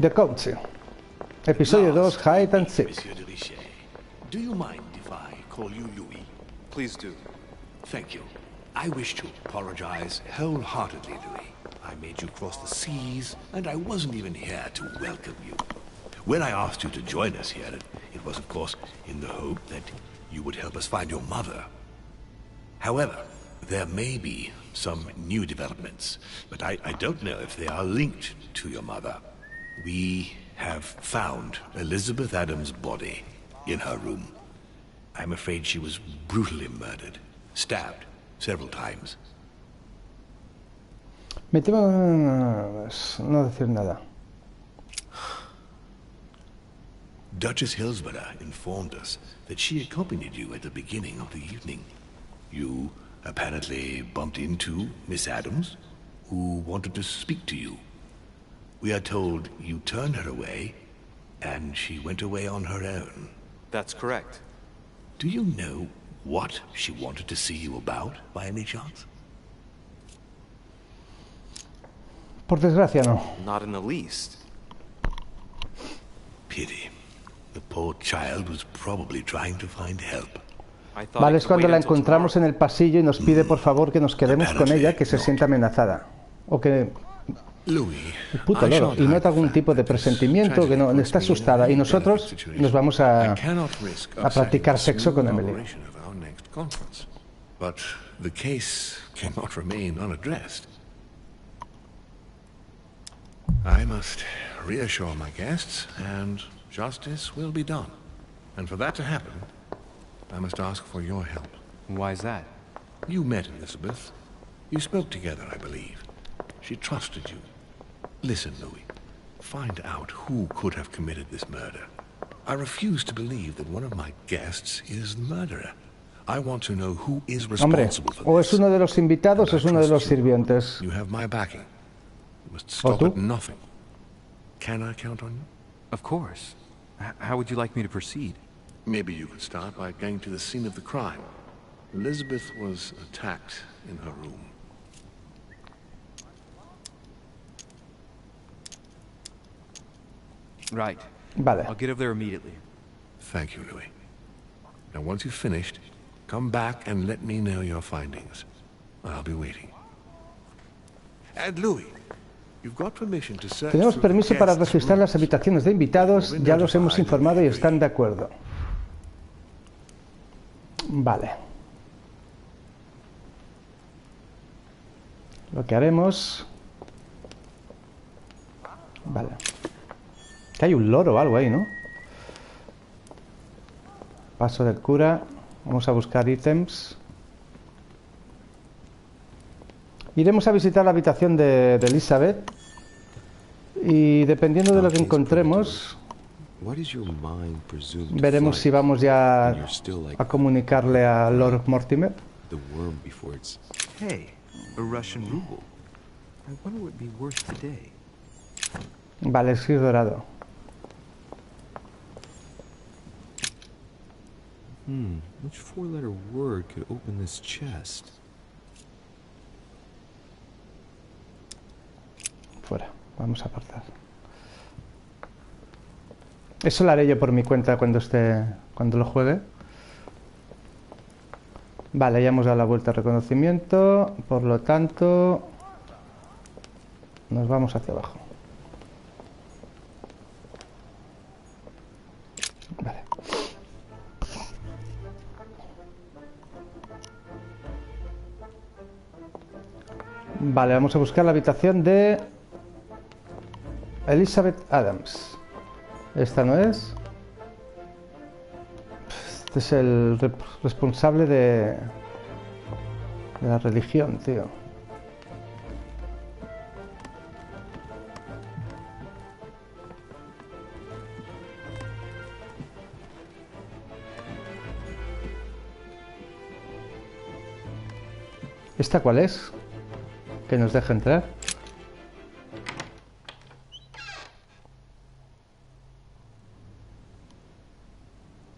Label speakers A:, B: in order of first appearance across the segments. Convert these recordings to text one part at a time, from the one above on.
A: The Council. Episodio 2, Hide and Seek.
B: Do you mind if I call you Louis?
C: Please do.
B: Thank you. I wish to apologize wholeheartedly, Louis. I made you cross the seas, and I wasn't even here to welcome you. When I asked you to join us here, it was, of course, in the hope that you would help us find your mother. However, there may be some new developments, but I don't know if they are linked to your mother. We have found Elizabeth Adams' body in her room. I'm afraid she was brutally murdered, stabbed several times.
A: Me temo no decir nada.
B: Duchess Hillsborough informed us that she accompanied you at the beginning of the evening. You apparently bumped into Miss Adams, who wanted to speak to you. We are told you turned her away, and she went away on her own.
C: That's correct.
B: Do you know what she wanted to see you about, by any chance?
A: Por desgracia, no.
C: Not in the least.
B: Pity. The poor child was probably trying to find help.
A: Vale, es cuando la encontramos en el pasillo y nos pide por favor que nos quedemos con ella, que se sienta amenazada. O que... El puto loro. Y nota algún tipo de presentimiento, que no está asustada. Y nosotros nos vamos a practicar sexo con Emily.
B: But the case cannot remain unaddressed. I must reassure my guests, and justice will be done. And for that to happen, I must ask for your help.
C: Why is that?
B: You met Elizabeth. You spoke together, I believe. She trusted you. Listen, Louis. Find out who could have committed this murder. I refuse to believe that one of my guests is the murderer. I want to know who is responsible for this.
A: O es uno de los invitados o es uno de los sirvientes.
B: You have my backing. You must stop at nothing. Can I count on you?
C: Of course. How would you like me to proceed?
B: Maybe you could start by going to the scene of the crime. Elizabeth was attacked in her room.
C: Right.
A: Vale.
C: I'll get over there immediately.
B: Thank you, Louis. Now, once you've finished, come back and let me know your findings. I'll be waiting. And Louis, you've got permission to search.
A: Tenemos permiso para registrar las habitaciones de invitados. Ya los hemos informado y están de acuerdo. Vale. Lo que haremos... Vale. Que hay un loro o algo ahí, ¿no? Paso del cura. Vamos a buscar ítems. Iremos a visitar la habitación de Elizabeth. Y dependiendo de lo que encontremos, veremos si vamos ya a comunicarle a Lord Mortimer.
C: Hey, a Russian ruble. I wonder what it'd be worth today.
A: Vale, el gris dorado.
D: Which four-letter word could open this chest?
A: Fuera, vamos a apartar. Eso lo haré yo por mi cuenta cuando lo juegue. Vale, ya hemos dado la vuelta al reconocimiento, por lo tanto nos vamos hacia abajo. Vale. Vale, vamos a buscar la habitación de Elizabeth Adams. Esta no es. Este es el responsable de la religión, tío. ¿Esta cuál es? Que nos deja entrar.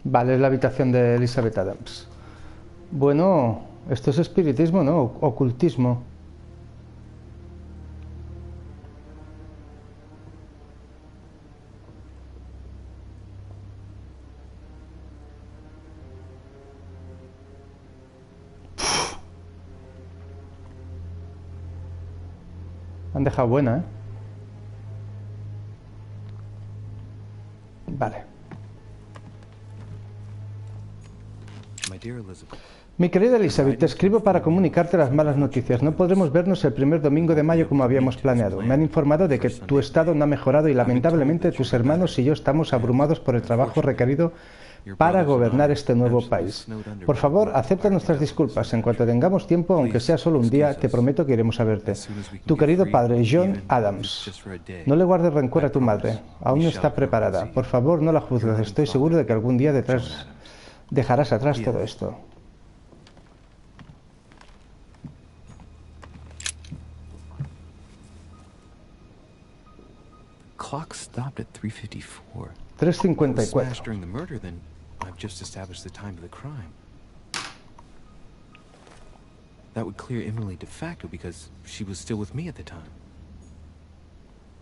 A: Vale, es la habitación de Elizabeth Adams. Bueno, esto es espiritismo, ¿no? Ocultismo. Han dejado buena, ¿eh? Vale. Mi querida Elizabeth, te escribo para comunicarte las malas noticias. No podremos vernos el primer domingo de mayo como habíamos planeado. Me han informado de que tu estado no ha mejorado y lamentablemente tus hermanos y yo estamos abrumados por el trabajo requerido para gobernar este nuevo país. Por favor, acepta nuestras disculpas. En cuanto tengamos tiempo, aunque sea solo un día, te prometo que iremos a verte. Tu querido padre, John Adams. No le guardes rencor a tu madre. Aún no está preparada. Por favor, no la juzgues. Estoy seguro de que algún día dejarás atrás todo esto.
C: Clock stopped at 3:54.
A: 3:54.
C: During the murder, then I've just established the time of the crime. That would clear Emily de facto because she was still with me at the time.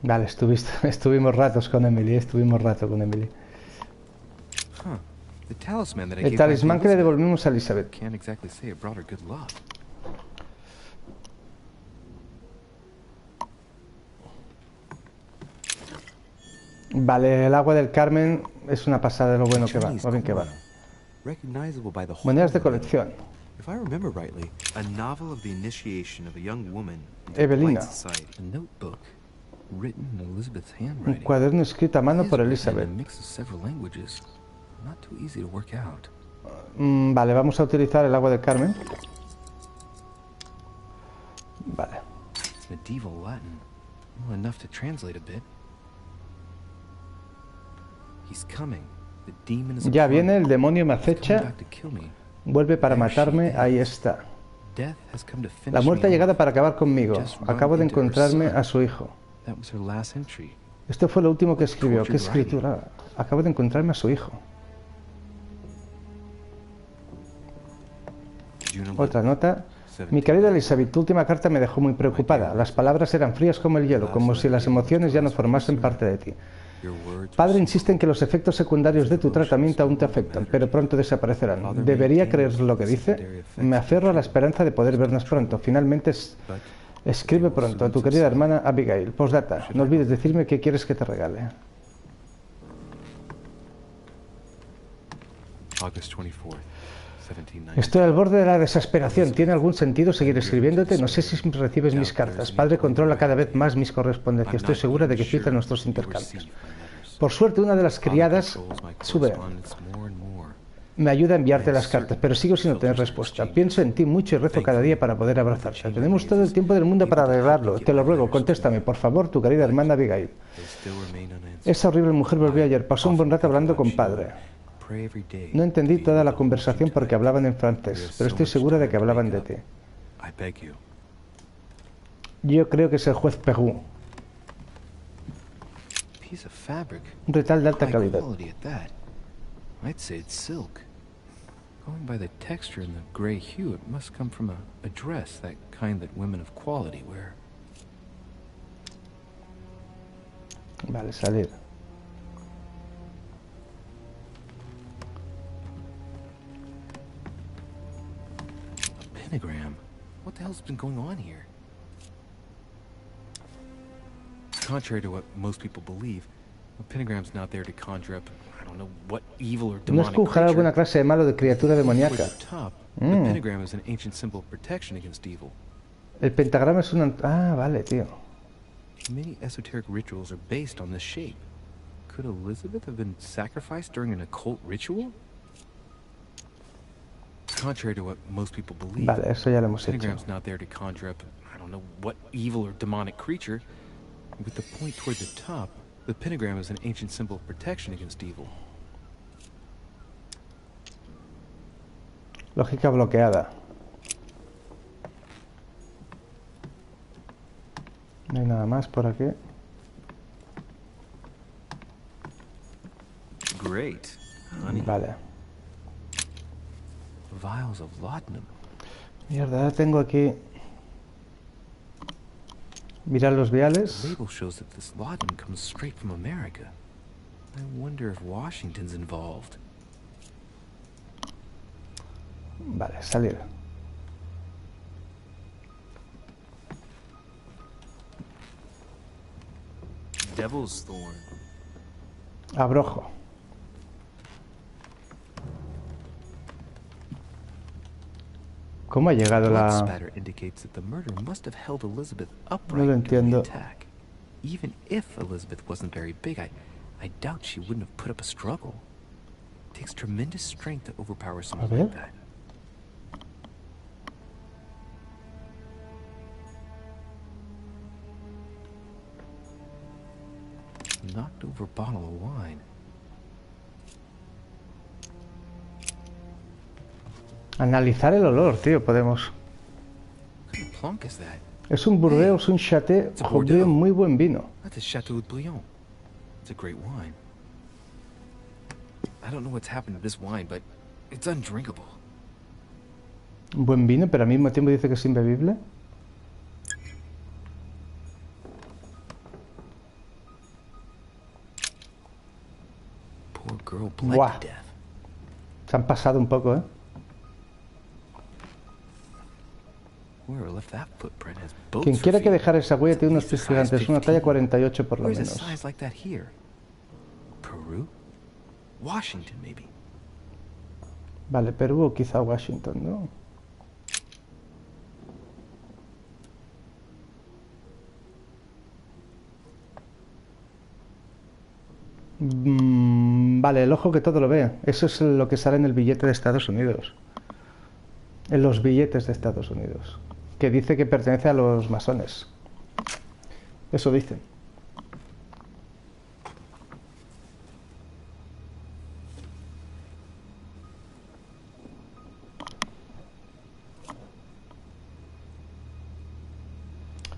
A: Vale, estuvimos ratos con Emily,
C: Huh. The talisman that I
A: El
C: gave
A: talismán
C: back
A: que
C: to
A: le
C: Elizabeth
A: devolvimos a Elizabeth.
C: can't exactly say it brought her good luck.
A: Vale, el agua del Carmen es una pasada de lo bueno que va, lo bien que va.
C: Recognizable by the whole
A: Monedas de
C: label.
A: colección.
C: If I remember rightly,
B: A novel of the initiation of a young woman into
A: Evelina.
B: polite society.
C: a notebook written in Elizabeth's
A: Un
C: handwriting.
A: cuaderno escrito a mano por
C: It is written
A: Elizabeth.
C: in a mix of several languages. Not too easy to work out.
A: Vale, vamos a utilizar el agua del Carmen. Vale.
C: It's medieval Latin. Well, enough to translate a bit. He's coming. The demon is
A: Ya
C: upon
A: viene,
C: me.
A: el demonio me
C: He's coming
A: acecha.
C: back to kill me.
A: Vuelve para matarme, ahí está.
C: Death has come to finish
A: La muerte ha
C: me
A: llegado
C: off.
A: para acabar conmigo.
C: Just run
A: Acabo de
C: into her
A: encontrarme
C: son.
A: a su hijo.
C: That was her last entry.
A: Esto fue lo último que escribió. ¿Qué
C: Tortured writing.
A: escritura? Acabo de encontrarme a su hijo.
C: June
A: Otra
C: 11th,
A: nota.
C: 17.
A: Mi querida Elizabeth, tu última carta me dejó muy preocupada. Las palabras eran frías como el hielo, como si las emociones ya no formasen parte de ti.
C: Your words
A: Padre
C: were
A: insiste en que los efectos secundarios de tu tratamiento aún te afectan, pero pronto desaparecerán. ¿Debería creer lo que dice? Me aferro a la esperanza de poder vernos pronto. Finalmente, escribe pronto a tu querida hermana Abigail. Postdata. No olvides decirme qué quieres que te regale.
C: August 24th, 1790.
A: Estoy al borde de la desesperación. ¿Tiene algún sentido seguir escribiéndote? No sé si recibes mis cartas. Padre controla cada vez más mis correspondencias. Estoy segura de que filtra nuestros intercambios. Por suerte, una de las criadas sube. Me ayuda a enviarte las cartas, pero sigo sin obtener respuesta. Pienso en ti mucho y rezo cada día para poder abrazarte. Tenemos todo el tiempo del mundo para arreglarlo. Te lo ruego, contéstame, por favor, tu querida hermana Abigail. Esa horrible mujer volvió ayer. Pasó un buen rato hablando con padre. No entendí toda la conversación porque hablaban en francés, pero estoy segura de que hablaban de ti. Yo creo que es el juez Perú.
C: Piece of fabric.
A: Un retal de alta
C: High
A: calidad.
C: quality at that. I'd say it's silk. Going by the texture and the gray hue, it must come from a dress, that kind that women of quality wear.
A: Vale, salir.
C: A pentagram? What the hell's been going on here? Contrary to what most people believe, a pentagram's not there to conjure up, I don't know what evil or
A: No
C: demonic
A: escoger
C: creature.
A: alguna clase de malo de criatura
C: Toward
A: demoníaca.
C: the top, the pentagram is an ancient symbol of protection against evil.
A: El pentagrama es una... Ah, vale, tío.
C: Many esoteric rituals are based on this shape. Could Elizabeth have been sacrificed during an occult ritual? Contrary to what most people believe,
A: Vale, eso ya lo hemos
C: the
A: hecho.
C: pentagram's not there to conjure up, I don't know what evil or demonic creature. With the point toward the top, the pentagram is an ancient symbol of protection against evil.
A: Lógica bloqueada. No hay nada más por aquí.
C: Great. Honey.
A: Vale.
C: Vials of laudanum.
A: Mierda, ahora tengo aquí... Mirar los
C: The
A: viales.
C: label shows that this laudanum comes straight from America. I wonder if Washington's involved.
A: Vale, salir.
C: devil's thorn.
A: Abrojo. ¿Cómo ha llegado
C: Blood
A: la...?
C: spatter indicates that the murderer must have held Elizabeth
A: No
C: upright
A: lo
C: during the
A: entiendo.
C: attack. Even if Elizabeth wasn't very big, I doubt she wouldn't have put up a struggle. It takes tremendous strength to overpower someone
A: ver.
C: like that. Knocked over bottle of wine.
A: Analizar el olor, tío, podemos.
C: What kind of plonk is that?
A: Es un Burdeos, un Château, joder, muy buen vino.
C: That's a Chateau de Bouillon. It's a great wine. I don't know what's happened to this wine, but it's undrinkable.
A: Un buen vino, pero al mismo tiempo dice que es imbebible.
C: Poor girl bled
A: Buah.
C: to death.
A: Se han pasado un poco, ¿eh?
C: Whoever left that footprint has boats
A: Quien
C: for
A: quiera que
C: feet.
A: dejar esa huella tiene unos
C: It's a
A: pies
C: size
A: gigantes, una
C: 15.
A: talla 48 por lo
C: Where's a
A: menos.
C: size like that here? Peru? Washington, maybe.
A: Vale, Perú o quizá Washington, ¿no? Vale, el ojo que todo lo ve. Eso es lo que sale en el billete de Estados Unidos. En los billetes de Estados Unidos. Que dice que pertenece a los masones. Eso dicen.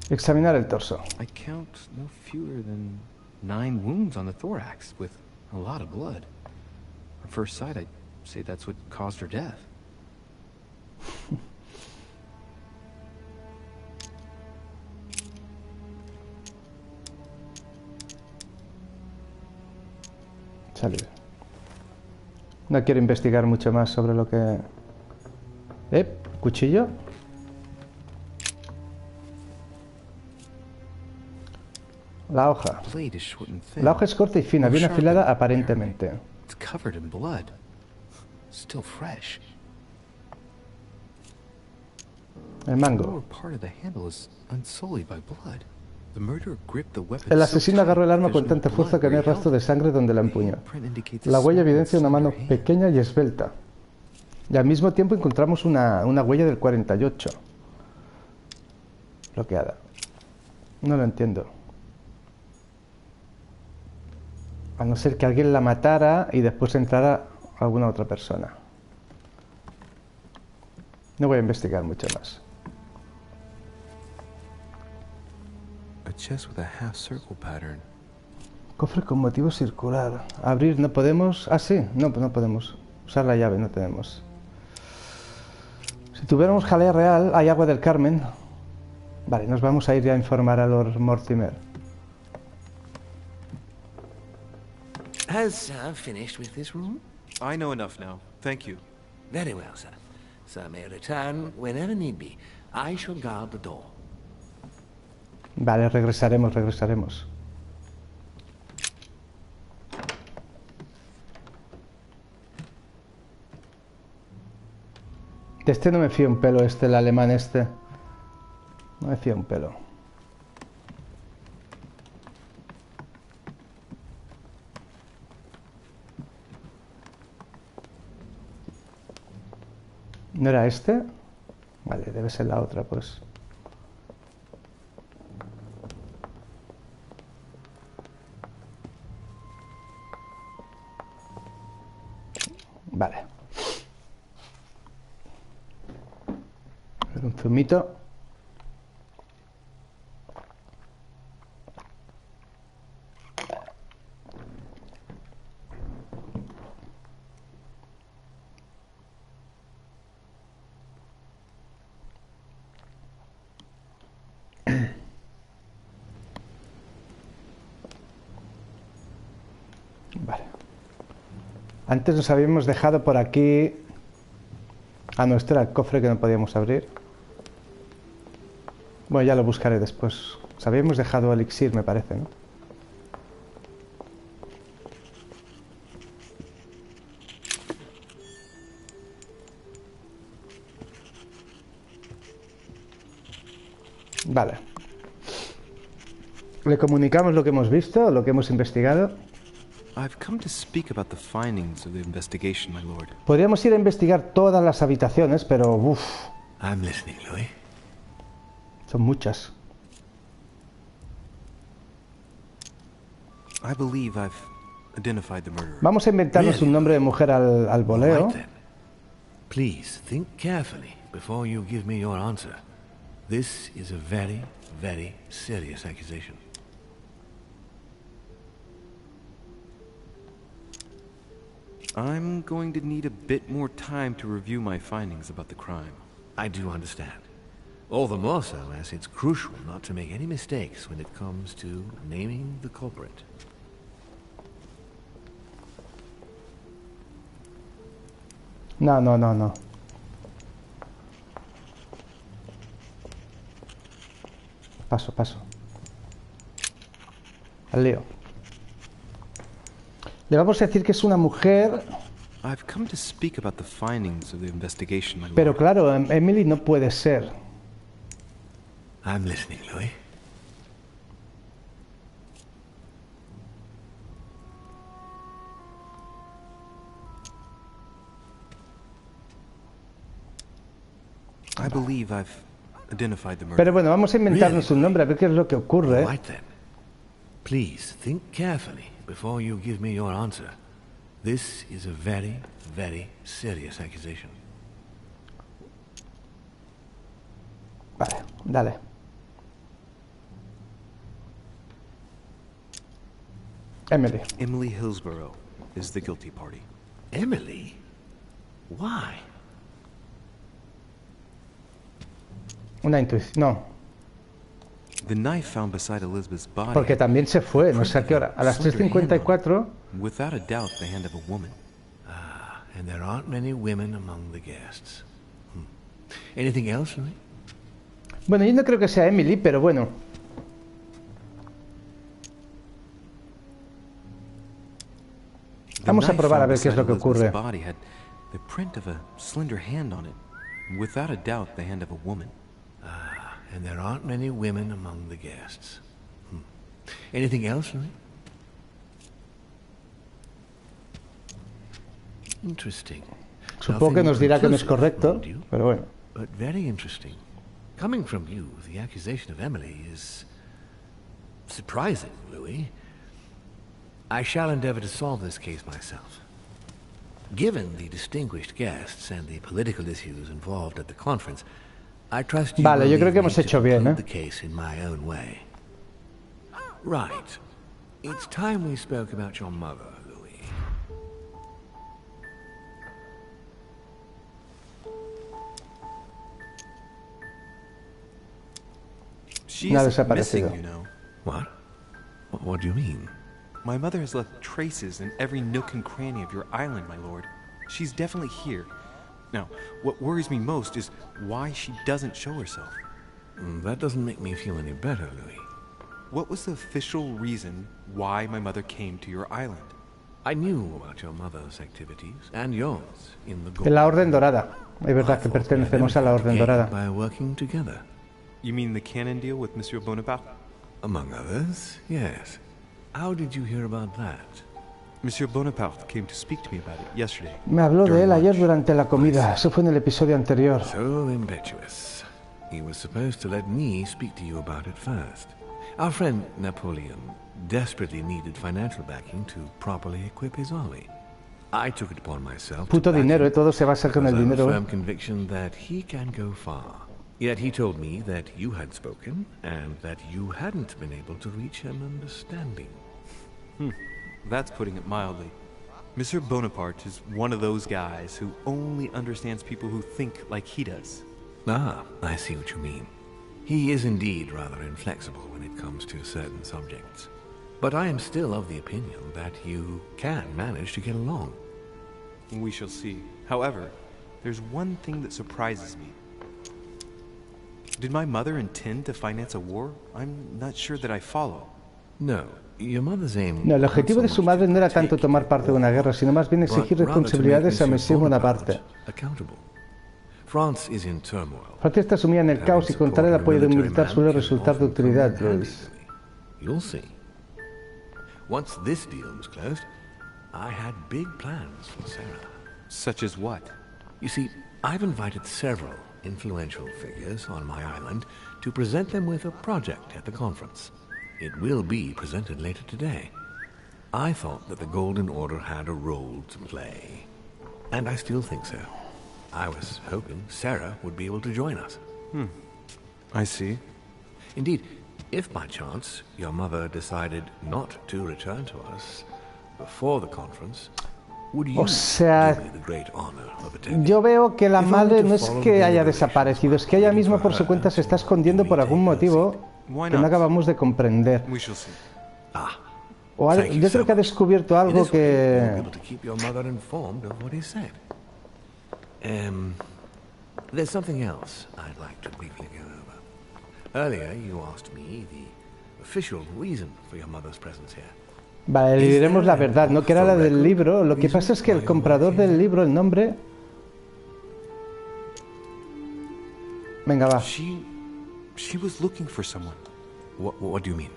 A: Examinar el torso.
C: I count no fewer than 9 wounds on the thorax, with a lot of blood. At first sight, I'd say that's what caused her death.
A: Salir. No quiero investigar mucho más sobre lo que... cuchillo. La hoja.
C: Blade is short and thin.
A: La hoja es corta y fina, bien afilada aparentemente.
C: It's covered in blood. Still fresh.
A: El
C: The
A: mango.
C: lower part of the handle is unsullied by blood. The murderer gripped the weapon
A: El
C: so
A: asesino agarró el arma
C: tight,
A: con
C: there's no
A: tanta fuerza
C: blood
A: que no hay
C: where he
A: rastro de
C: held it.
A: sangre donde la empuñó.
C: The print indicates a
A: La huella
C: small,
A: evidencia una mano
C: slender hand.
A: pequeña y esbelta. Y al mismo tiempo encontramos una huella del 48. Bloqueada. No lo entiendo. A no ser que alguien la matara y después entrara alguna otra persona. No voy a investigar mucho más.
D: A chest with a half circle pattern.
A: Cofre con motivo circular. Abrir no podemos. Ah, sí. No, no podemos. Usar la llave no tenemos. Si tuviéramos jalea real, hay agua del Carmen. Vale, nos vamos a ir ya a informar a Lord Mortimer.
E: Has Sir finished with this room?
D: I know enough now. Thank you.
E: Very well, sir. Sir may return whenever need be. I shall guard the door.
A: Vale, regresaremos, regresaremos. De este no me fío un pelo, el alemán este. No me fío un pelo. ¿No era este? Vale, debe ser la otra, pues. Vale. Un zumito. Vale. Antes nos habíamos dejado por aquí... Ah, no, este era el cofre que no podíamos abrir. Bueno, ya lo buscaré después. Nos habíamos dejado elixir, me parece, ¿no? Le comunicamos lo que hemos visto, lo que hemos investigado.
C: I've come to speak about the findings of the investigation, my lord.
A: Podríamos ir a investigar todas las habitaciones, pero uff,
B: I'm listening, Louis.
A: son muchas.
C: I believe I've identified the murderer.
A: Vamos a inventarnos un nombre de mujer al voleo.
B: Right then. Please think carefully before you give me your answer. This is a very, very serious accusation.
C: I'm going to need a bit more time to review my findings about the crime.
B: I do understand. All the more so as it's crucial not to make any mistakes when it comes to naming the culprit.
A: No, no, no, no. Paso, paso. Al lío. Le vamos a decir que es una mujer.
C: I've come to speak about the findings of the investigation, my lord.
A: Pero claro, Emily no puede ser.
B: I'm listening, Louis.
C: I believe I've identified the murderer.
A: Pero bueno, vamos a inventarnos un nombre a ver qué es lo que ocurre.
B: Right then. Please think carefully before you give me your answer. This is a very, very serious accusation.
A: Vale, dale. Emily.
C: Emily Hillsborough is the guilty party.
B: Emily? Why?
A: Una intuición. No,
C: The knife found beside Elizabeth's body.
A: porque también se fue, no sé a qué hora. A las 3:54.
C: Without a doubt, the hand of a woman.
B: And there aren't many women among the guests. Anything else, Louis?
A: Bueno, yo no creo que sea Emily, pero bueno. Vamos a probar a ver qué es lo que ocurre.
C: Body had the print of a slender hand on it. Without a doubt, the hand of a woman.
B: And there aren't many women among the guests. Anything else, Louis? Interesting.
A: Supongo que nos dirá que no es correcto, pero bueno.
B: But very interesting. Coming from you, the accusation of Emily is surprising, Louis. I shall endeavor to solve this case myself. Given the distinguished guests and the political issues involved at the conference, I trust you
A: Vale,
B: will
A: yo creo que
B: leave me
A: hemos hecho
B: to
A: bien,
B: conclude the case in my own way. Right. It's time we spoke about your mother, Louis.
C: She
A: No ha
C: is
A: desaparecido.
C: missing, you know.
B: What? What do you mean?
C: My mother has left traces in every nook and cranny of your island, my lord. She's definitely here. Now, what worries me most is why she doesn't show herself.
B: That doesn't make me feel any better, Louis.
C: What was the official reason why my mother came to your island?
B: I knew about your mother's activities and yours in the
A: De la Orden Dorada. Es verdad que pertenecemos a la Orden Dorada.
B: By working together.
C: You mean the canon deal with Monsieur Bonaparte?
B: Among others, yes. How did you hear about that?
C: Monsieur Bonaparte came to speak to me about it yesterday.
A: Me habló de él
C: during
A: ayer
C: lunch.
A: durante la comida. Eso fue en el episodio anterior.
B: So impetuous. He was supposed to let me speak to you about it first. Our friend Napoleon desperately needed financial backing to properly equip his army. I took it upon myself
A: Puto
B: to back
A: dinero,
B: him,
A: todo se basa con el
B: because I have a
A: dinero.
B: firm conviction that he can go far. Yet he told me that you had spoken and that you hadn't been able to reach an understanding.
C: That's putting it mildly. Monsieur Bonaparte is one of those guys who only understands people who think like he does.
B: Ah, I see what you mean. He is indeed rather inflexible when it comes to certain subjects. But I am still of the opinion that you can manage to get along.
C: We shall see. However, there's one thing that surprises me. Did my mother intend to finance a war? I'm not sure that I follow.
B: No, your mother's aim...
A: No, el objetivo de su madre no era tanto tomar parte de una guerra, sino más bien exigir responsabilidades a Monsieur Bonaparte.
B: France is in turmoil.
A: Francia está sumida en el caos y contar el apoyo de un militar suele resultar de utilidad, Luis.
E: You'll see. Once this deal was closed, I had big plans for Sarah.
C: Such as what?
E: You see, I've invited several influential figures on my island to present them with a project at the conference. It will be presented later today. I thought that the Golden Order had a role to play. And I still think so. I was hoping Sarah would be able to join us.
C: I see.
E: Indeed, if by chance your mother decided not to return to us before the conference, would you
A: O sea,
E: do me the great honor of attending?
A: yo veo que la madre no es que haya desaparecido, es que ella misma por su cuenta se está escondiendo por algún motivo que no acabamos de comprender.
C: We shall see.
A: O yo creo que ha descubierto algo que...
E: There's something else I'd like to briefly go over. Earlier you asked me the official reason for your mother's presence here.
A: Vale, le diremos la verdad, ¿no? Que era la del libro. Lo que pasa es que el comprador del libro, el nombre... Venga, va.
C: She was looking for someone.
E: What do you mean?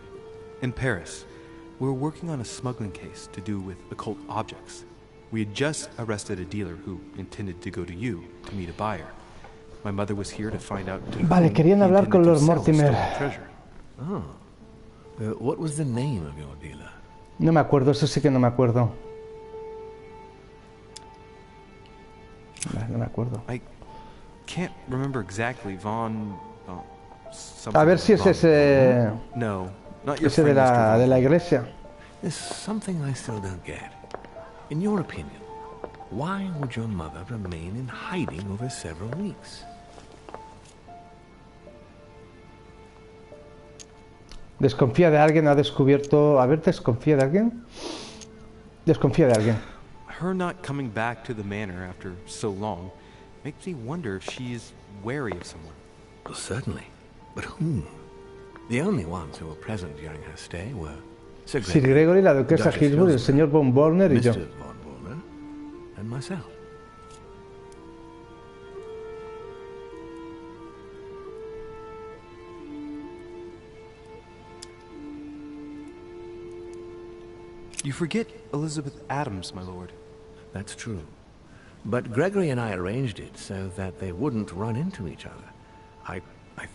C: In Paris, we were working on a smuggling case to do with occult objects. We had just arrested a dealer who intended to go to you to meet a buyer. My mother was here to find out to
A: Vale, querían hablar con Lord Mortimer.
E: Oh. What was the name of your dealer?
A: No me acuerdo, eso sí que no me acuerdo. No me acuerdo.
C: I can't remember exactly.
A: A ver si es ese...
C: No, not your
A: ese de la iglesia.
E: There's something I still don't get. In your opinion, why would your mother remain in hiding over several weeks?
A: Desconfía de alguien, ha descubierto... A ver, ¿desconfía de alguien? Desconfía de alguien.
C: Her not coming back to the manor after so long makes me wonder if she is wary of someone.
E: Well, certainly. But whom? The only ones who were present during her stay were
A: Sir Gregory, la duquesa Hillsbury, el señor Von Borner y yo.
E: Mr. Von Borner and myself.
C: You forget Elizabeth Adams, my lord.
E: That's true. But Gregory and I arranged it so that they wouldn't run into each other. I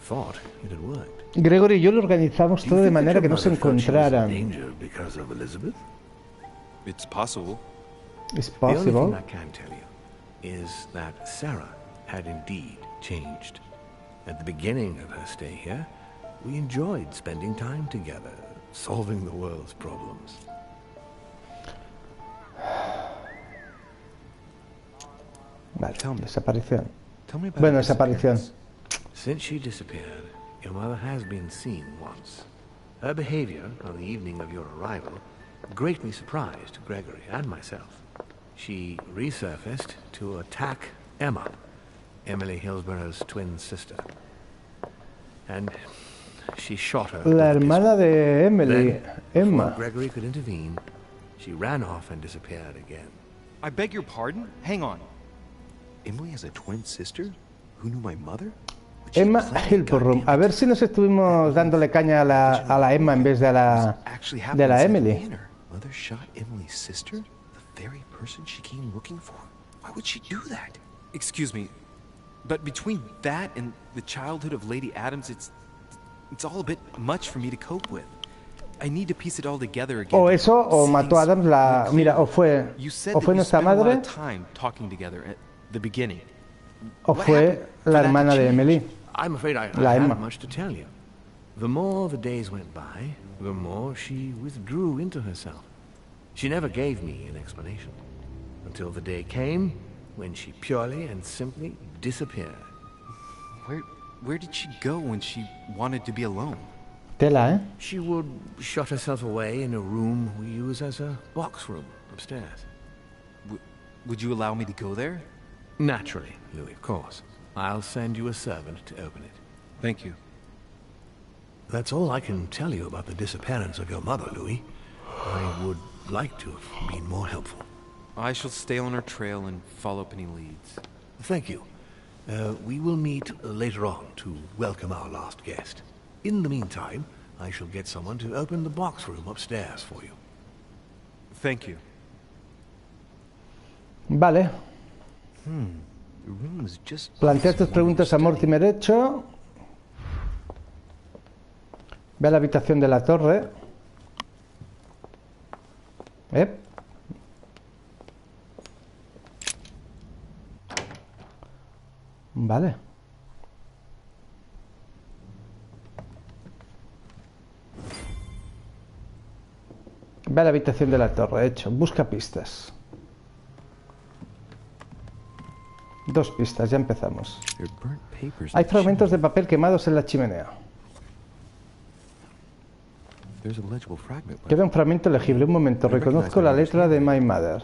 E: thought it had worked.
A: Gregory y yo lo organizamos todo de manera que no se encontraran.
C: It's possible.
A: It's
E: The
A: possible.
E: only thing I can tell you is that Sarah had indeed changed. At the beginning of her stay here, we enjoyed spending time together, solving the world's problems.
A: Vale, desaparición.
C: Tell me about
A: Bueno,
C: her
A: desaparición.
C: disappearance.
E: Since she disappeared, your mother has been seen once. Her behavior on the evening of your arrival greatly surprised Gregory and myself. She resurfaced to attack Emma, Emily Hillsborough's twin sister. And she shot her.
A: La hermana de Emily,
E: Then,
A: Emma.
E: before Gregory could intervene, she ran off and disappeared again.
C: I beg your pardon? Hang on. Emily has a twin sister? Who knew my mother?
A: Emma Hillsborough. A ver si nos estuvimos dándole caña a la Emma en vez de la Emily.
C: Mother shot Emily's sister? The very person she came looking for? Why would she do that? Excuse me, but between that and the childhood of Lady Adams, it's all a bit much for me to cope with. I need to piece it all together again.
A: O eso, o mató a Adams la... Mira, o fue nuestra madre, o fue la hermana de Emily.
E: I'm afraid I
A: La Emma.
E: haven't much to tell you. The more the days went by, the more she withdrew into herself. She never gave me an explanation. Until the day came when she purely and simply disappeared.
C: Where did she go when she wanted to be alone?
A: Tela, ¿eh?
E: She would shut herself away in a room we use as a box room upstairs.
C: Would you allow me to go there?
E: Naturally, Louis, of course. I'll send you a servant to open it.
C: Thank you.
E: That's all I can tell you about the disappearance of your mother, Louis. I would like to have been more helpful.
C: I shall stay on her trail and follow up any leads.
E: Thank you. We will meet later on to welcome our last guest. In the meantime,
B: I shall get someone to open the box room upstairs for you.
C: Thank you.
A: Vale.
E: The room is just
A: Plantea tus preguntas a Mortimer hecho. Ve a la habitación de la torre. Vale. Ve a la habitación de la torre, hecho. Busca pistas. 2 pistas, ya empezamos. Hay fragmentos de papel quemados en la chimenea. Queda un fragmento legible. Un momento, reconozco la letra de My Mother.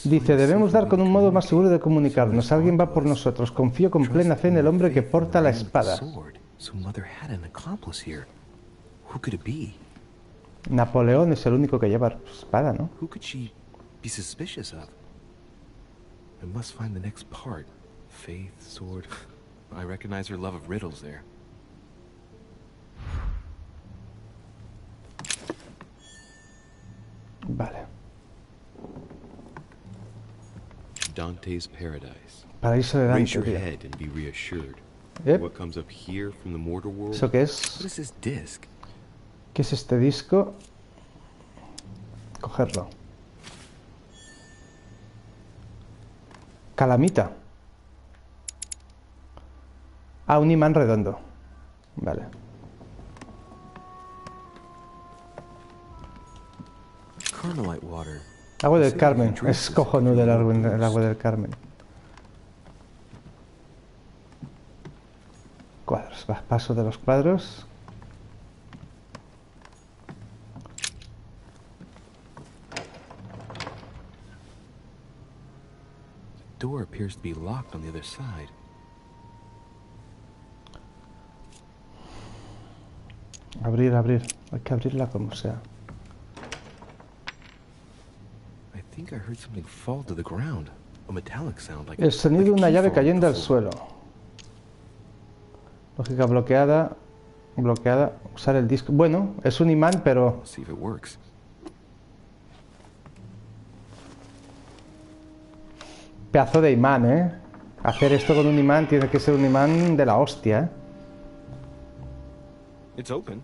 A: Dice, debemos dar con un modo más seguro de comunicarnos. Alguien va por nosotros. Confío con plena fe en el hombre que porta la espada. Napoleón es el único que lleva espada, ¿no?
D: I must find the next part. Faith, sword. I recognize her love of riddles there.
A: Vale.
D: Dante's Paradise.
A: Paraíso de
D: Raise
A: Dante,
D: your
A: tío.
D: head and be reassured.
A: Yep.
D: What comes up here from the mortal world?
A: ¿Eso qué
D: What
A: es?
D: is this disc?
A: ¿Qué es este disco? Cogerlo. Calamita. Ah, un imán redondo. Vale.
D: Carmelite water.
A: Agua del Carmen. Es cojonudo el agua del Carmen. Cuadros. Va, paso de los cuadros.
D: The door appears to be locked on the other side.
A: Abrir, abrir. Hay que abrirla como sea.
D: I think I heard something fall to the ground. A metallic sound like
A: El sonido de
D: like a
A: una
D: key
A: llave
D: falling
A: cayendo
D: to
A: al
D: the floor.
A: suelo. Lógica bloqueada. Bloqueada. Usar el disco. Bueno, es un imán, pero...
D: Let's see if it works.
A: Pedazo de imán, ¿eh? Hacer esto con un imán tiene que ser un imán de la hostia, ¿eh?
C: It's open.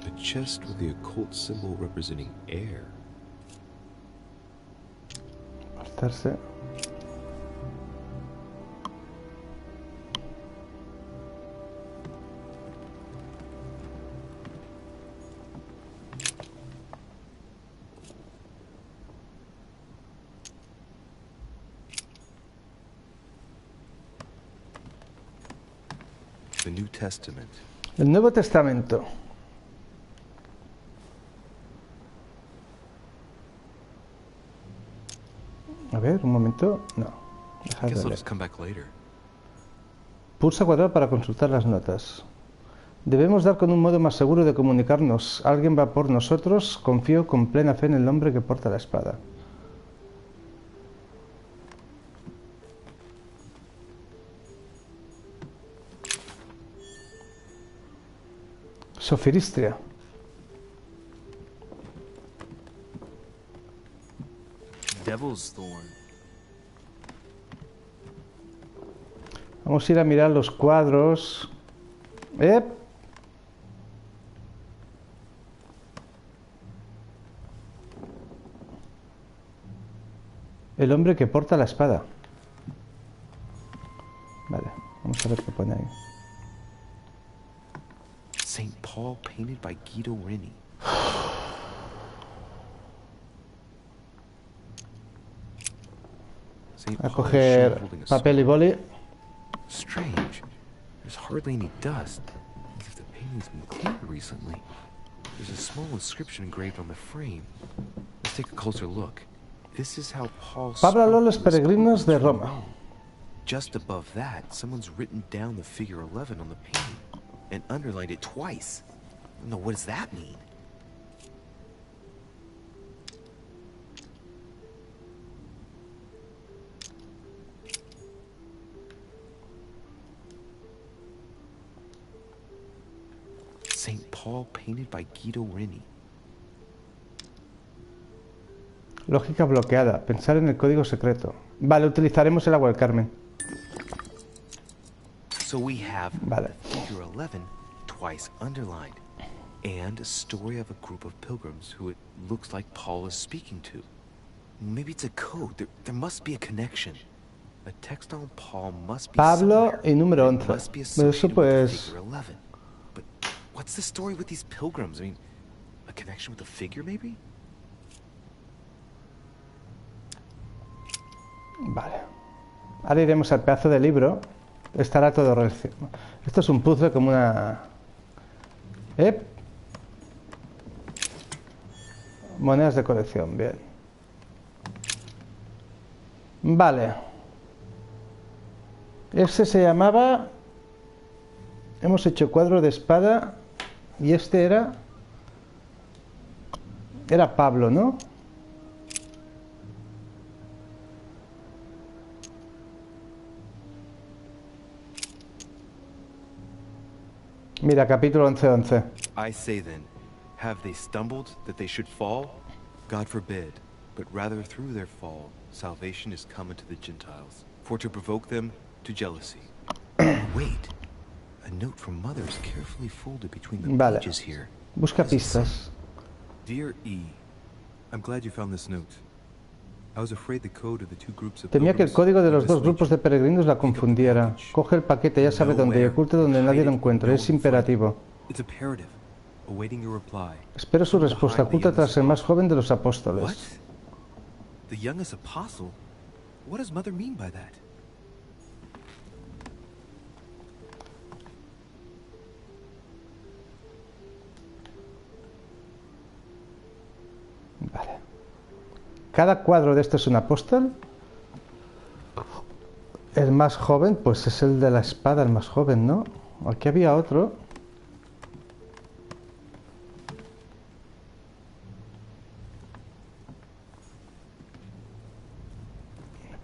D: A chest with the occult symbol representing air.
A: Apartarse.
D: The New Testament.
A: El Nuevo Testamento. A ver, un momento. No.
D: I
A: Deja
D: guess
A: de
D: I'll
A: leer.
D: just come back later.
A: Pulsa cuadrado para consultar las notas. Debemos dar con un modo más seguro de comunicarnos. Alguien va por nosotros. Confío con plena fe en el hombre que porta la espada. Sofiristria.
C: Devil's Thorn.
A: Vamos a ir a mirar los cuadros. El hombre que porta la espada. Vale, vamos a ver qué pone ahí.
D: St. Paul painted by Guido Reni.
A: A coger papel y boli.
D: Strange. There's hardly any dust. As if the painting's been cleaned recently. There's a small inscription engraved on the frame. Let's take a closer look. This is how Paul
A: Pablo a
D: spoke
A: los
D: to his
A: peregrinos de
D: pilgrims from
A: Roma.
D: Rome.
C: just above that, someone's written down the figure 11 on the painting and underlined it twice. No, what does that mean? St. Paul painted by Guido Reni.
A: Lógica bloqueada. Pensar en el código secreto. Vale, utilizaremos el agua del Carmen.
C: So we have
A: vale.
C: figure 11 twice underlined and a story of a group of pilgrims who it looks like Paul is speaking to. Maybe it's a code. There must be a connection. A text on Paul must be
A: Pablo
C: somewhere.
A: y número 11.
C: Must be
A: Eso
C: associated with
A: pues...
C: figure 11. But what's the story with these pilgrims? I mean, a connection with the figure maybe?
A: Vale. Ahora iremos al pedazo de libro. Estará todo relacionado. Esto es un puzzle como una... Monedas de colección, bien. Vale. Ese se llamaba... Hemos hecho cuadro de espada. Y este era... Era Pablo, ¿no? Mira, capítulo 11:11.
C: I say then, have they stumbled that they should fall? God forbid, but rather through their fall, salvation is come unto the Gentiles, for to provoke them to jealousy. Wait, a note from Mother is carefully folded between the pages here.
A: Busca pistas.
D: Dear E, I'm glad you found this note. I was afraid the code of the two groups of
A: Temía que el código de los dos grupos de peregrinos la confundiera. Coge el paquete, ya sabe dónde, y oculte donde nadie lo encuentre. Es imperativo. Espero su respuesta. Oculta tras el más joven de los apóstoles.
C: The youngest apostle? What does Mother mean by that?
A: Vale. Cada cuadro de esto es un apóstol. El más joven, pues es el de la espada, el más joven, ¿no? Aquí había otro.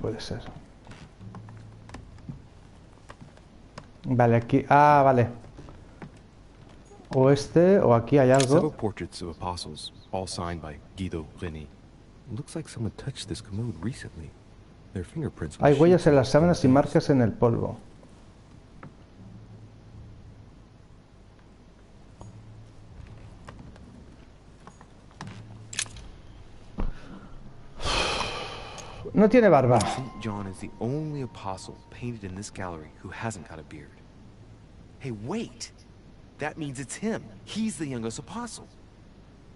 A: Puede ser. Vale, aquí... Ah, vale. O este, o aquí hay algo.
D: Several portraits of apostles, all signed by Guido Reni. Looks like someone touched this commode recently. Their fingerprints.
A: Hay huellas en las sábanas y marcas en el polvo. No tiene barba.
C: St. John is the only apostle painted in this gallery who hasn't got a beard. Hey, wait! That means it's him. He's the youngest apostle.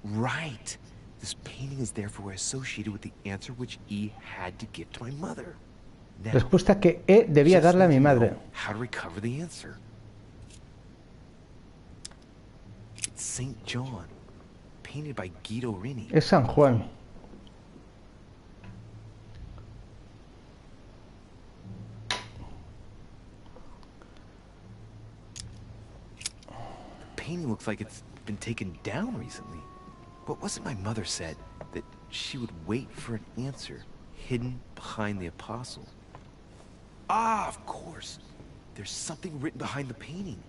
C: Right. This painting is therefore associated with the answer which E had to give to my mother. Now,
A: respuesta que E debía darle a mi madre.
C: How to recover the answer? It's St. John, painted by Guido Reni.
A: Es San Juan.
C: The painting looks like it's been taken down recently. But wasn't my mother said that she would wait for an answer hidden behind the apostle? Ah, of course. There's something written behind the painting.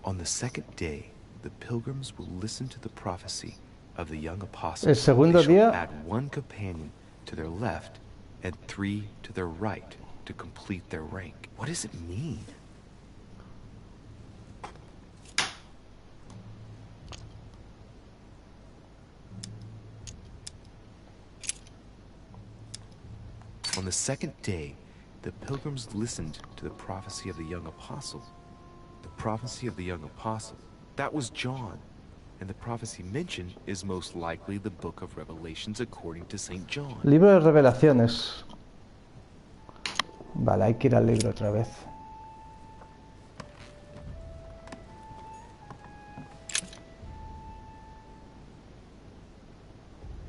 C: On the second day, the pilgrims will listen to the prophecy of the young apostle.
A: El segundo
C: They shall
A: día
C: add one companion to their left and 3 to their right to complete their rank. What does it mean? On the second day, the pilgrims listened to the prophecy of the young apostle. The prophecy of the young apostle, that was John. And the prophecy mentioned is most likely the book of Revelations according to St. John.
A: Libro de Revelaciones. Vale, hay que ir al libro otra vez.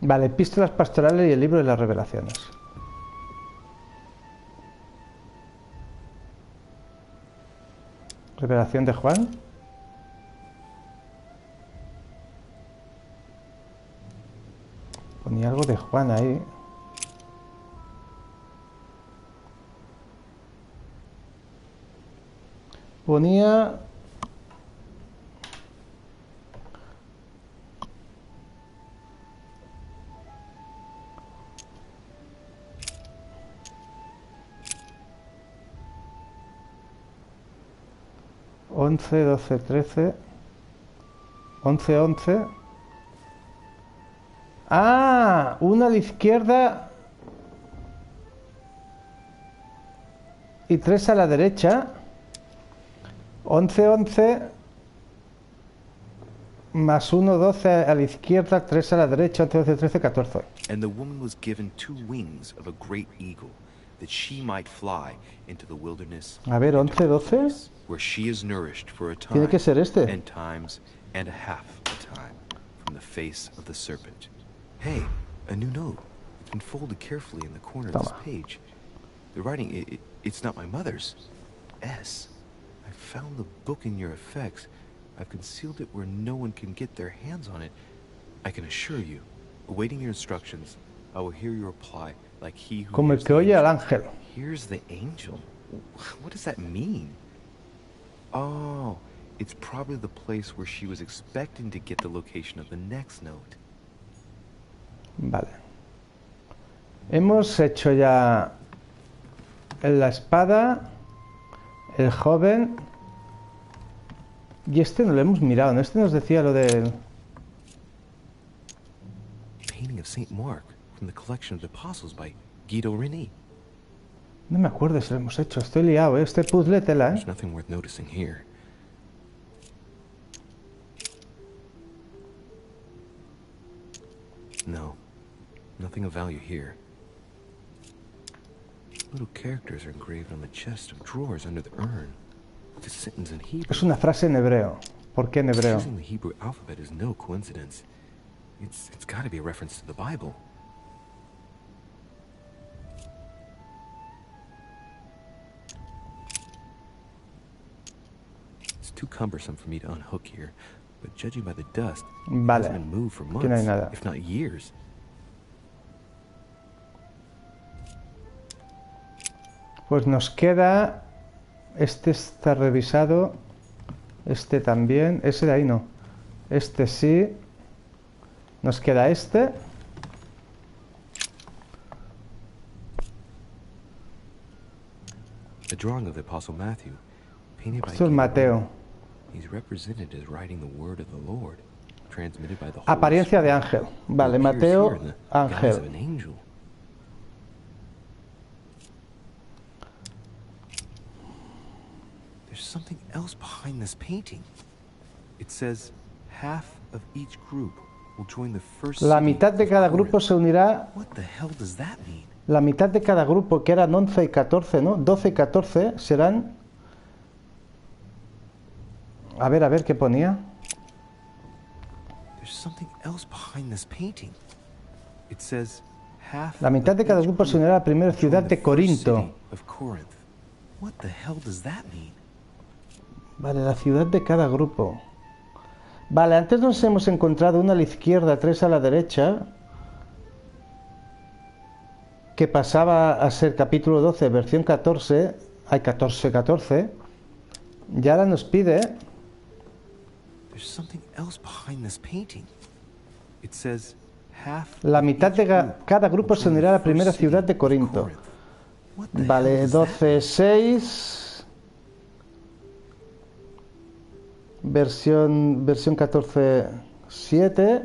A: Vale, epístolas pastorales y el libro de las Revelaciones. Revelación de Juan. Ponía algo de Juan ahí. Ponía... Once, 12, 13... 11, 11... ¡Ah! Una a la izquierda y 3 a la derecha. 11, 11 más 1, 12 a la izquierda, 3 a la derecha, 11, 12, 13, 14.
D: And the woman was given 2 wings of a great eagle, that she might fly into the wilderness.
A: A ver, 11, 12.
D: Where she is nourished for a time.
A: Tiene que ser este.
D: And times and a half a time from the face of the serpent. Hey, a new note. It's been folded carefully in the corner of this page. The writing, it's not my mother's. S. I found the book in your effects. I've concealed it where no one can get their hands on it. I can assure you, awaiting your instructions, I will hear your reply like he who
A: Como el que oye al ángel.
D: Here's the angel. What does that mean? Oh, it's probably the place where she was expecting to get the location of the next note.
A: Vale. Hemos hecho ya la espada, el joven, y este no lo hemos mirado. ¿No? Este nos decía lo del...
D: Painting of Saint Mark from the collection of the apostles by Guido Reni.
A: No me acuerdo si lo hemos hecho. Estoy liado, ¿eh? Este puzzle tela, ¿eh?
D: There's nothing worth noticing here. No, nothing of value here. Little characters are engraved on the chest of drawers under the urn. The sentence in Hebrew.
A: Es una frase en hebreo. ¿Por qué en hebreo?
D: Choosing the Hebrew alphabet is no coincidence. It's got to be a reference to the Bible. It's too cumbersome for me to unhook here, but judging by the dust, it hasn't been moved for
A: Aquí no hay
D: months,
A: nada.
D: if not years.
A: Pues nos queda... Este está revisado. Este también. Ese de ahí no. Este sí. Nos queda este.
D: A drawing of the Apostle Matthew, painted by
A: Esto es Mateo.
D: He's represented as writing the word of the Lord, transmitted by the Holy
A: Apariencia de
D: Spirit,
A: ángel.
D: who
A: Vale,
D: appears
A: Mateo,
D: here in the guise of
A: ángel.
D: an angel. There's something else behind this painting. It says half of each group will join the first
A: La
D: city
A: mitad de
D: of
A: cada
D: Corinth.
A: grupo se unirá.
D: What the hell does that mean?
A: La mitad de cada grupo, que eran 11 y 14, ¿no? 12 y 14 serán... A ver, ¿qué ponía?
D: There's something else behind this painting. It says half
A: La mitad de cada
D: of each
A: grupo se
D: group
A: unirá a la primera
D: will join
A: ciudad
D: the
A: de
D: first
A: Corinto.
D: city of Corinth. What the hell does that mean?
A: Vale, la ciudad de cada grupo. Vale, antes nos hemos encontrado una a la izquierda, 3 a la derecha, que pasaba a ser capítulo 12, versión 14, hay 14, 14, y ahora nos pide...
D: There's something else behind this painting. It says half
A: La
D: of
A: mitad
D: each
A: de
D: group
A: cada grupo
D: will
A: se
D: join
A: unirá a la
D: the
A: primera
D: first
A: ciudad
D: city
A: de Corinto.
D: of Corinth. What the hell
A: Vale,
D: does that
A: 12, 6, versión 14, 7,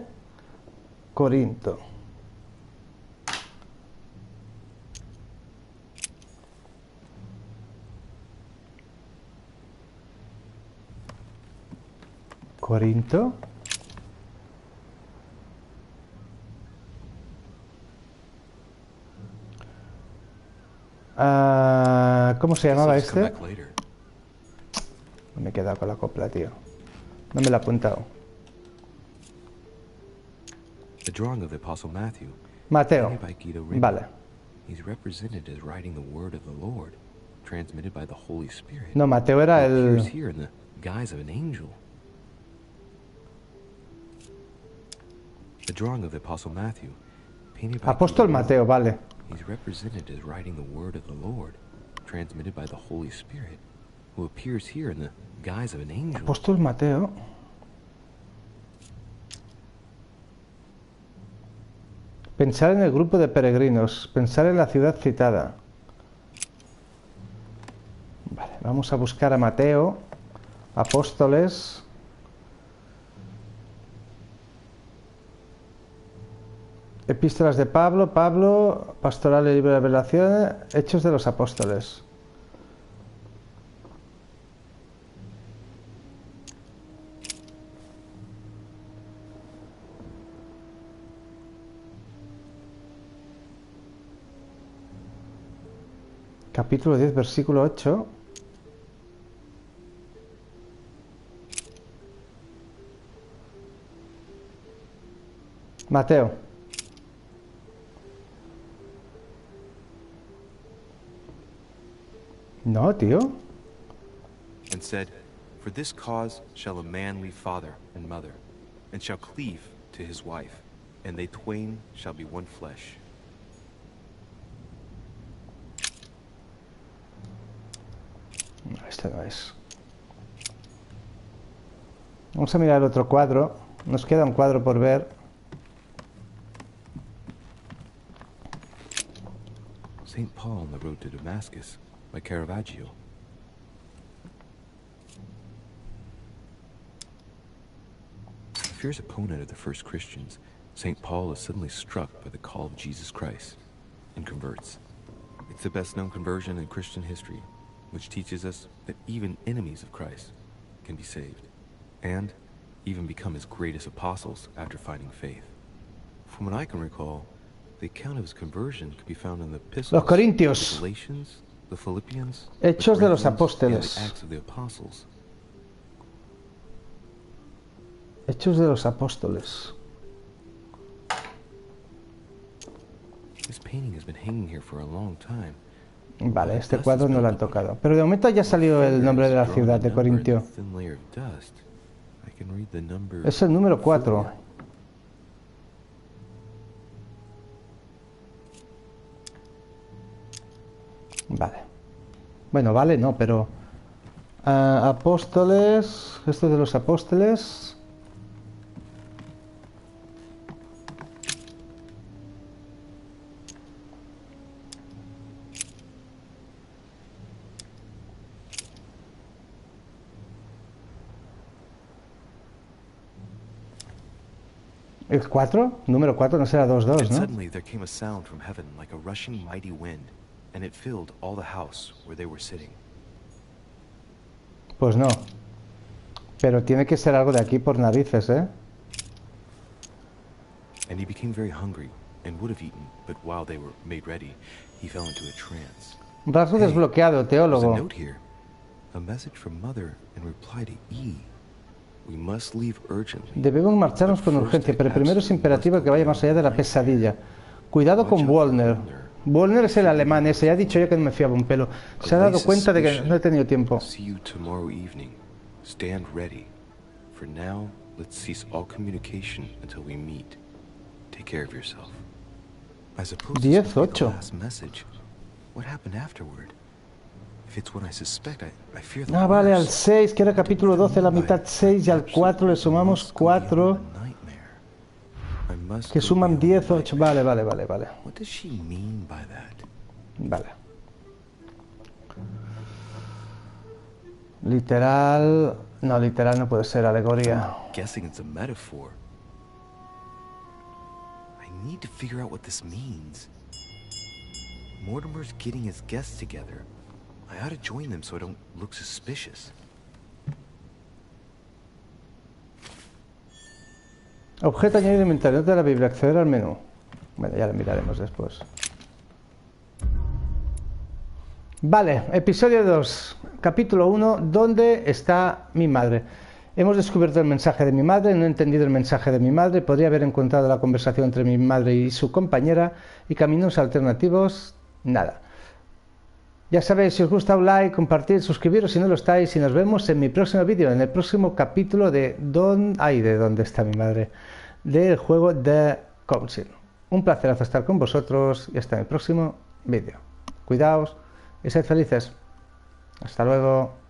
A: Corinto. Corinto. ¿Cómo se llamaba
D: Just come
A: este?
D: back later.
A: No me he quedado con la copla, tío. No me la he apuntado.
D: A drawing of the Apostle Matthew,
A: Mateo.
D: painted by Guido Reni.
A: Vale.
D: He's represented as writing the word of the Lord, transmitted by the Holy Spirit.
A: No, Mateo era el...
D: Appears here in the guise of an angel. A drawing of the Apostle Matthew, painted by
A: Apóstol Mateo, vale.
D: He's represented as writing the word of the Lord, transmitted by the Holy Spirit, who appears here in the guise of an angel.
A: Apóstol Mateo. Pensar en el grupo de peregrinos, pensar en la ciudad citada. Vale, vamos a buscar a Mateo, apóstoles. Epístolas de Pablo, pastoral y libro de revelaciones, hechos de los apóstoles. Capítulo 10, versículo 8. Mateo. No, tío.
D: And said, "For this cause shall a man leave father and mother, and shall cleave to his wife, and they twain shall be one flesh."
A: Este no es. Vamos a mirar el otro cuadro. Nos queda un cuadro por ver.
D: St. Paul on the road to Damascus by Caravaggio. A fierce opponent of the first Christians, St. Paul is suddenly struck by the call of Jesus Christ and converts. It's the best known conversion in Christian history, which teaches us that even enemies of Christ can be saved, and even become his greatest apostles after finding faith. From what I can recall, the account of his conversion could be found in the epistles,
A: Los Corintios,
D: the Galatians, the Philippians,
A: Hechos
D: the
A: de los
D: Corinthians, and
A: Apóstoles.
D: the Acts of the Apostles.
A: Hechos de los Apóstoles.
D: This painting has been hanging here for a long time.
A: Vale, este cuadro no lo han tocado. Pero de momento ya salió el nombre de la ciudad de Corintio. Es el número 4. Vale. Bueno, vale, no, pero... apóstoles... Esto de los apóstoles... ¿El 4? Número 4 no será 2-2, ¿no?
D: Suddenly there came a sound from heaven like a rushing mighty wind, and it filled all the house where they were sitting.
A: Pues no. Pero tiene que ser algo de aquí por narices, ¿eh?
D: And he became very hungry and would have eaten, but while they were made ready, he fell into a trance.
A: Rasgo desbloqueado,
D: There's a
A: teólogo.
D: note here. A message from Mother in reply to E. We must leave urgently.
A: Debemos marcharnos con urgencia, pero primero es imperativo que vaya más allá de la pesadilla. Cuidado con Wollner. Wollner es el alemán ese, ya he dicho yo que no me fiaba un pelo. Se ha dado cuenta de que no he tenido tiempo.
D: See you tomorrow evening. Stand ready. For now, let's cease all communication until we meet. Take care of yourself. I suppose this will be the
A: 10-8.
D: last message. What happened afterward? If it's what I suspect, I fear the
A: Ah, vale, al
D: worst.
A: 6, que era capítulo 12, la mitad 6, y al 4 le sumamos 4, que suman 10, 8. Vale, vale, vale, vale.
D: What does she mean by that?
A: Vale. Literal... No, literal no puede ser, alegoría.
D: Guessing it's a metaphor. I need to figure out what this means. Mortimer's getting his guests together. I ought to join them so I don't look suspicious.
A: Objeto añadido en inventario de la Biblia, acceder al menú. Bueno, ya lo miraremos después. Vale, episodio 2, capítulo 1, ¿dónde está mi madre? Hemos descubierto el mensaje de mi madre, no he entendido el mensaje de mi madre, podría haber encontrado la conversación entre mi madre y su compañera, y caminos alternativos, nada. Ya sabéis, si os gusta un like, compartir, suscribiros si no lo estáis y nos vemos en mi próximo vídeo, en el próximo capítulo de ¿Dónde está mi madre? Del juego de Council. Un placerazo estar con vosotros y hasta el próximo vídeo. Cuidaos y sed felices. Hasta luego.